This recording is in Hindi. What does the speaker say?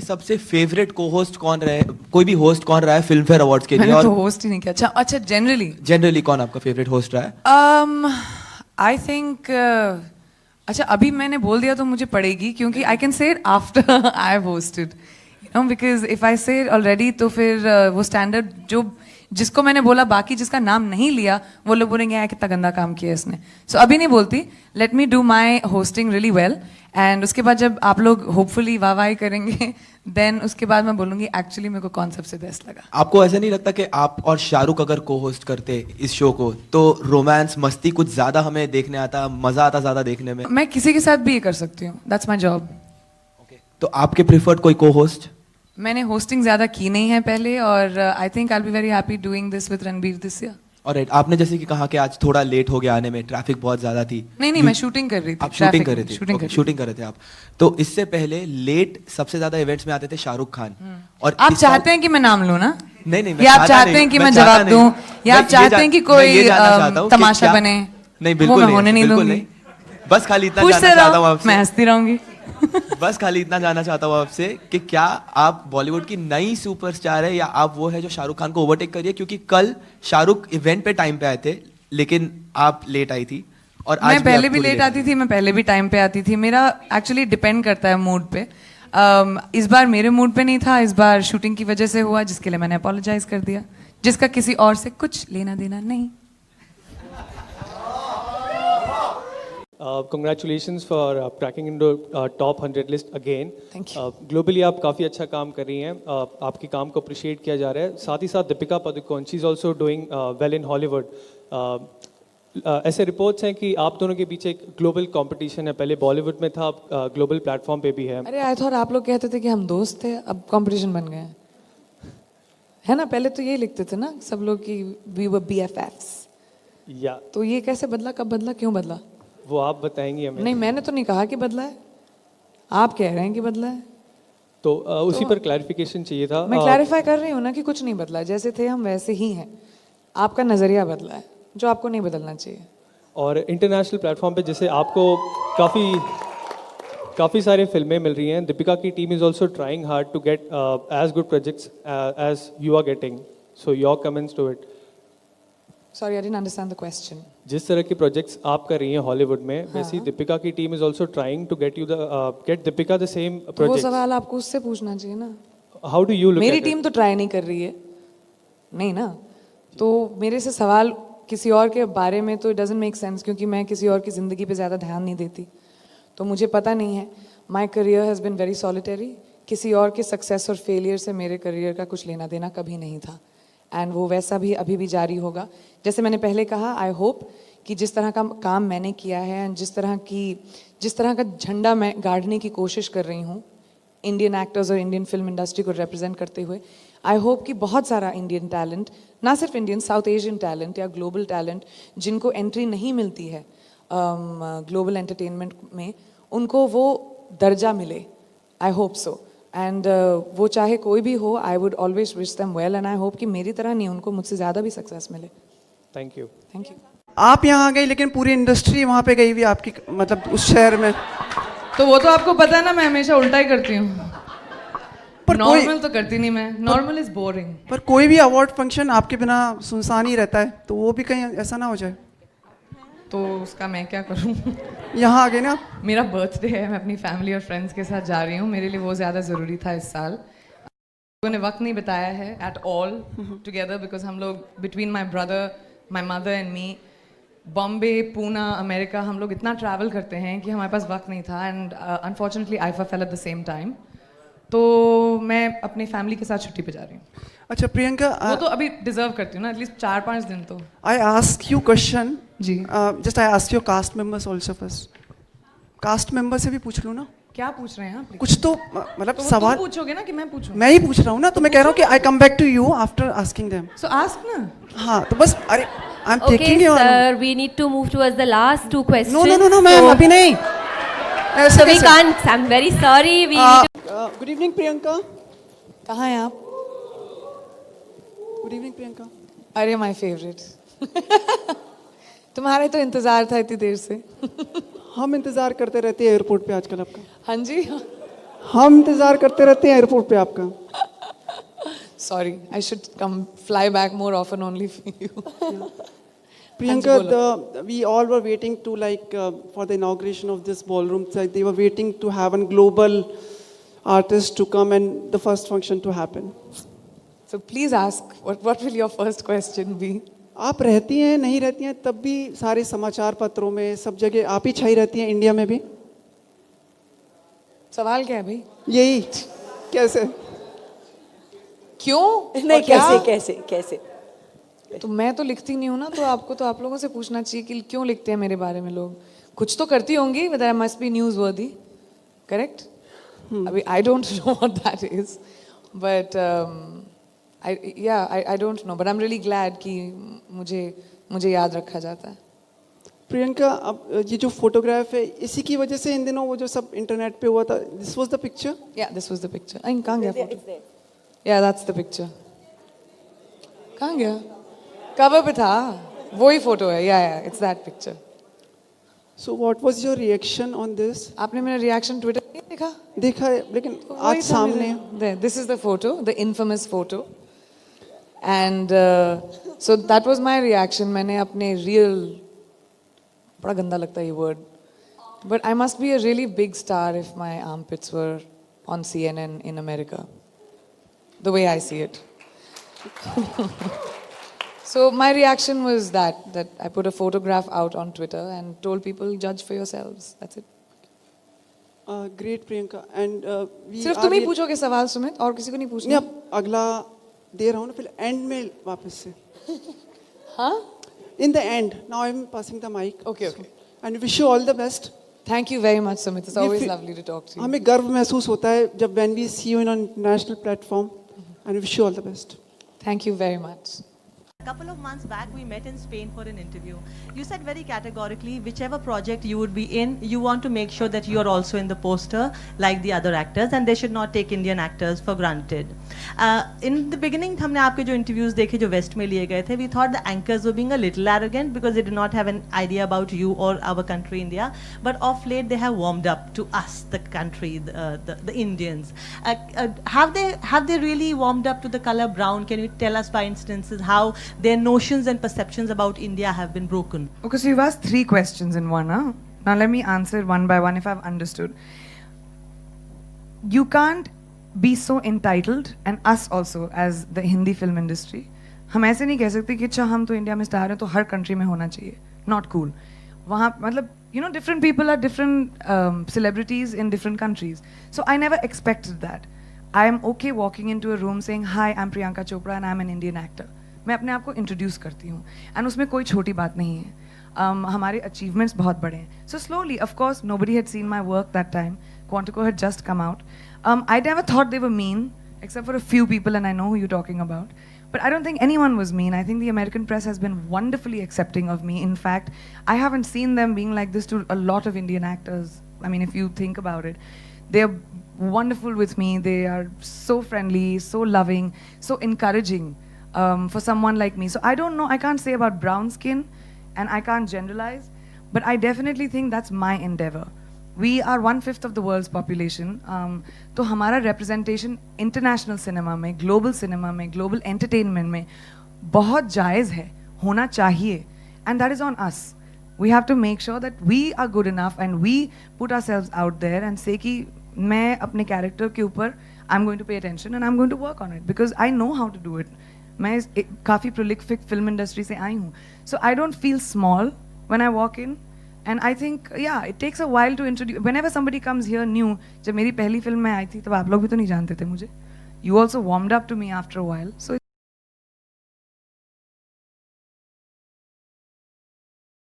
सबसे फेवरेट को होस्ट कौन रहे, कोई भी होस्ट कौन रहा है फिल्म फेयर अवार्ड्स के लिए? मैंने और तो होस्ट ही नहीं किया। अच्छा अच्छा, जनरली कौन आपका फेवरेट होस्ट रहा है? आई थिंक अच्छा, अभी मैंने बोल दिया तो मुझे पड़ेगी, क्योंकि I can say it after I have hosted, you know, because if I से इट ऑलरेडी तो फिर वो स्टैंडर्ड जो जिसको मैंने बोला, बाकी जिसका नाम नहीं लिया वो लोग बोलेंगे यार कितना गंदा काम किया इसने। सो अभी नहीं बोलती, let me do my hosting really well, and उसके बाद जब आप लोग होपफुली वाह करेंगे देन उसके बाद मैं बोलूंगी एक्चुअली मेरे को कौन सबसे बेस्ट लगा। आपको ऐसा नहीं लगता कि आप और शाहरुख अगर को होस्ट करते इस शो को तो रोमांस मस्ती कुछ ज्यादा हमें देखने आता, मजा आता ज्यादा देखने में? मैं किसी के साथ भी ये कर सकती हूँ, दैट्स माई जॉब। तो आपके प्रिफर्ड कोई को होस्ट? मैंने होस्टिंग ज्यादा की नहीं है पहले, और I think I will be very happy doing this with Ranbir this year. और आपने जैसे कि कहा कि आज थोड़ा लेट हो गया आने में, ट्रैफिक बहुत ज्यादा थी। नहीं, मैं शूटिंग कर रही थी। आप शूटिंग कर रहे थे? शूटिंग कर रहे थे आप। तो इससे पहले लेट सबसे ज्यादा इवेंट्स में आते थे शाहरुख खान। और आप चाहते हैं कि मैं नाम लूं ना? नहीं, या आप चाहते हैं कि मैं जवाब दूं, या आप चाहते हैं कि कोई तमाशा बने? नहीं, बिल्कुल मैं होने नहीं दूंगी। बस खाली इतना जानना चाहता हूँ आपसे, मैं हंसती रहूंगी। बस खाली इतना जानना चाहता हूँ आपसे कि क्या आप बॉलीवुड की नई सुपरस्टार है, या आप वो है जो शाहरुख खान को ओवरटेक करिए? क्योंकि कल शाहरुख इवेंट पे टाइम पे आए थे, लेकिन आप लेट आई थी। और आज मैं पहले भी थोड़ी लेट लेट आती थी, मैं पहले भी टाइम पे आती थी। मेरा एक्चुअली डिपेंड करता है मूड पे। इस बार मेरे मूड पे नहीं था, इस बार शूटिंग की वजह से हुआ, जिसके लिए मैंने अपोलोजाइज कर दिया, जिसका किसी और से कुछ लेना देना नहीं। Congratulations for cracking into top 100 list again. Thank you. Globally आप काफ़ी अच्छा काम कर रही हैं, आपके काम को अप्रिशिएट किया जा रहा है। साथ ही साथ Deepika Padukone, she is also doing well in Hollywood. ऐसे रिपोर्ट्स हैं कि आप दोनों के पीछे एक ग्लोबल कंपटीशन है, पहले बॉलीवुड में था, अब ग्लोबल प्लेटफॉर्म पे भी है। अरे आई थॉट आप लोग कहते थे कि हम दोस्त थे, अब कंपटीशन बन गए हैं, है ना? पहले तो यही लिखते थे ना सब लोग कि वी वर BFFs। या तो ये कैसे बदला, कब बदला, क्यों बदला? वो आप बताएंगी हमें। नहीं, मैंने तो नहीं कहा कि बदला है, आप कह रहे हैं कि बदला है। तो उसी पर क्लैरिफिकेशन चाहिए था। मैं क्लैरिफाई कर रही हूँ ना कि कुछ नहीं बदला, जैसे थे हम वैसे ही हैं। आपका नजरिया बदला है, जो आपको नहीं बदलना चाहिए। और इंटरनेशनल प्लेटफॉर्म पे जैसे आपको काफ़ी सारे फिल्में मिल रही हैं, दीपिका की team is also trying hard to get as good projects as you are getting, so your comments to it. Sorry, I didn't understand the question. जिस तरह के प्रोजेक्ट्स आप कर रही हैं हॉलीवुड में, वैसे ही दीपिका की team is also trying to get Deepika the same वो प्रोजेक्ट। सवाल आपको उससे पूछना चाहिए ना। हाउ डू यू लुक मेरी टीम तो ट्राई नहीं कर रही है, नहीं ना, तो मेरे से सवाल किसी और के बारे में तो इट डजंट मेक सेंस, क्योंकि मैं किसी और की ज़िंदगी पे ज़्यादा ध्यान नहीं देती, तो मुझे पता नहीं है। My career has been very solitary. किसी और के सक्सेस और फेलियर से मेरे करियर का कुछ लेना देना कभी नहीं था, एंड वो वैसा भी अभी भी जारी होगा। जैसे मैंने पहले कहा, आई होप कि जिस तरह का काम मैंने किया है एंड जिस तरह का झंडा मैं गाड़ने की कोशिश कर रही हूँ इंडियन एक्टर्स और इंडियन फिल्म इंडस्ट्री को रिप्रेजेंट करते हुए, आई होप कि बहुत सारा इंडियन टैलेंट, ना सिर्फ इंडियन, साउथ एशियन टैलेंट या ग्लोबल टैलेंट जिनको एंट्री नहीं मिलती है ग्लोबल एंटरटेनमेंट में, उनको वो दर्जा मिले। आई होप सो, एंड वो चाहे कोई भी हो, I would always wish them well, and I hope कि मेरी तरह नहीं, उनको मुझसे ज़्यादा भी सक्सेस मिले। Thank you. Thank you. आप यहाँ आ गई, लेकिन पूरी इंडस्ट्री वहाँ पे गई हुई आपकी, मतलब उस शहर में। तो वो तो आपको पता है ना, मैं हमेशा उल्टा ही करती हूँ। पर नॉर्मल तो करती नहीं मैं, नॉर्मल इज बोरिंग। पर कोई भी अवार्ड फंक्शन आपके बिना सुनसान ही रहता है, तो वो भी कहीं ऐसा ना हो जाए। तो उसका मैं क्या करूँ? यहाँ आ गए ना। मेरा बर्थडे है, मैं अपनी फैमिली और फ्रेंड्स के साथ जा रही हूँ, मेरे लिए वो ज़्यादा ज़रूरी था इस साल। लोगों ने वक्त नहीं बताया है एट ऑल टुगेदर, बिकॉज हम लोग between my brother, my mother and me, Bombay, Poona, America, हम लोग इतना ट्रैवल करते हैं कि हमारे पास वक्त नहीं था, and unfortunately IIFA fail at the same time. तो मैं अपनी फैमिली के साथ छुट्टी पे जा रही हूँ। अच्छा प्रियंका, वो तो अभी डिजर्व करती हूँ ना, एटलीस्ट 4-5 दिन तो। आई आस्क यू क्वेश्चन जी। Just I ask your cast members also first. Cast member से भी पूछ लूँ ना? क्या पूछ रहे हैं आप? कुछ तो मतलब तो सवाल तुम पूछोगे ना कि मैं पूछूं? मैं ही पूछ रहा हूँ ना, तो मैं कह रहा हूँ कि I come back to you after asking them. So ask ना। हाँ, तो बस अरे I am Okay, taking your. sir, we need to move towards the last two questions. No ma'am, अभी नहीं। ऐसे We can't. I'm very sorry. We need to. Good evening Priyanka. कहाँ हैं आप? Good evening Priyanka. अरे माय फेवरेट। तुम्हारे तो इंतजार था इतनी देर से। हम इंतजार करते रहते हैं एयरपोर्ट पे आजकल आपका। हाँ जी। हम इंतजार करते रहते हैं एयरपोर्ट पे आपका. Sorry, I should come fly back more often only for you. Priyanka, we all were waiting to for the inauguration of this ballroom. So they were waiting to have a global artist to come and the first function to happen. So please ask, what will your first question be? आप रहती हैं नहीं रहती हैं तब भी सारे समाचार पत्रों में सब जगह आप ही छाई रहती हैं इंडिया में भी. सवाल क्या है भाई? यही कैसे? क्यों? नहीं, और क्या? कैसे तो मैं तो लिखती नहीं हूँ ना, तो आपको तो आप लोगों से पूछना चाहिए कि क्यों लिखते हैं मेरे बारे में लोग. कुछ तो करती होंगी, whether I must be newsworthy, correct? अभी I don't know what that is, but I don't know, but I'm really glad कि मुझे याद रखा जाता है. प्रियंका, अब ये जो फोटोग्राफ है इसी की वजह से इन दिनों वो जो सब इंटरनेट पे हुआ था, this was the picture. Yeah, this was the picture. कहाँ गया photo? Yeah, that's the picture. कहाँ गया? कवर पे था, वही फोटो है. Yeah, it's that picture. So what was your reaction on this? आपने मेरा रिएक्शन ट्विटर पे नहीं देखा? देखा है लेकिन तो वही आज था सामने. मेरे- This is the photo, the infamous photo. And so that was my reaction. मैंने अपने real, बड़ा गंदा लगता है ये word, but I must be a really big star if my armpits were on CNN in America, the way I see it. So my reaction was that I put a photograph out on Twitter and told people, judge for yourselves. That's it. Great Priyanka. And we सिर्फ तुम ही पूछोगे सवाल सुमित, और किसी को नहीं नहीं, पूछना? अब अगला दे रहा हूँ ना, फिर एंड में वापस से. हाँ? In the end, now I'm passing the mic. Okay, okay. And wish you all the best. Thank you very much, Sumit. It's We always feel- lovely to talk to you. हमें गर्व महसूस होता है जब when we see you on a national platform. And wish you all the best. Thank you very much. A couple of months back, we met in Spain for an interview. You said very categorically, whichever project you would be in, you want to make sure that you are also in the poster like the other actors, and they should not take Indian actors for granted. In the beginning, हमने आपके जो interviews देखे जो West में लिए गए थे, we thought the anchors were being a little arrogant because they did not have an idea about you or our country, India. But of late, they have warmed up to us, the country, the Indians. Have they really warmed up to the color brown? Can you tell us by instances how their notions and perceptions about India have been broken? Okay, so you've asked 3 questions in one, huh? Now let me answer one by one if I've understood. You can't be so entitled, and us also as the Hindi film industry. हम ऐसे नहीं कह सकते कि अच्छा हम तो इंडिया में स्टार हैं तो हर कंट्री में होना चाहिए. Not cool. वहाँ मतलब different people are different celebrities in different countries. So I never expected that. I am okay walking into a room saying, "Hi, I'm Priyanka Chopra and I'm an Indian actor." मैं अपने आप को इंट्रोड्यूस करती हूँ, एंड उसमें कोई छोटी बात नहीं है. हमारे अचीवमेंट्स बहुत बड़े हैं. So slowly, of course, nobody had seen my work that time. Quantico had just come out. I never thought they were mean, except for a few people, and I know who you're talking about. But I don't think anyone was mean. I think the American press has been wonderfully accepting of me. In fact, I haven't seen them being like this to a lot of Indian actors. I mean, if you think about it, they're wonderful with me. They are so friendly, so loving, so encouraging. For someone like me. So I don't know, I can't say about brown skin and I can't generalize, but I definitely think that's my endeavor. We are 1/5 of the world's population. तो हमारा representation international cinema में, global cinema में, global entertainment में बहुत जायज़ है, होना चाहिए, and that is on us. We have to make sure that we are good enough and we put ourselves out there and say कि मैं अपने character के ऊपर I'm going to pay attention and I'm going to work on it because I know how to do it. मैं काफ़ी प्रोलिफिक फिल्म इंडस्ट्री से आई हूँ. So I don't feel small when I walk in, and I think it takes a while to introduce. Whenever somebody comes here new, जब मेरी पहली फिल्म में आई थी तब आप लोग भी तो नहीं जानते थे मुझे. You also warmed up to me after a while. So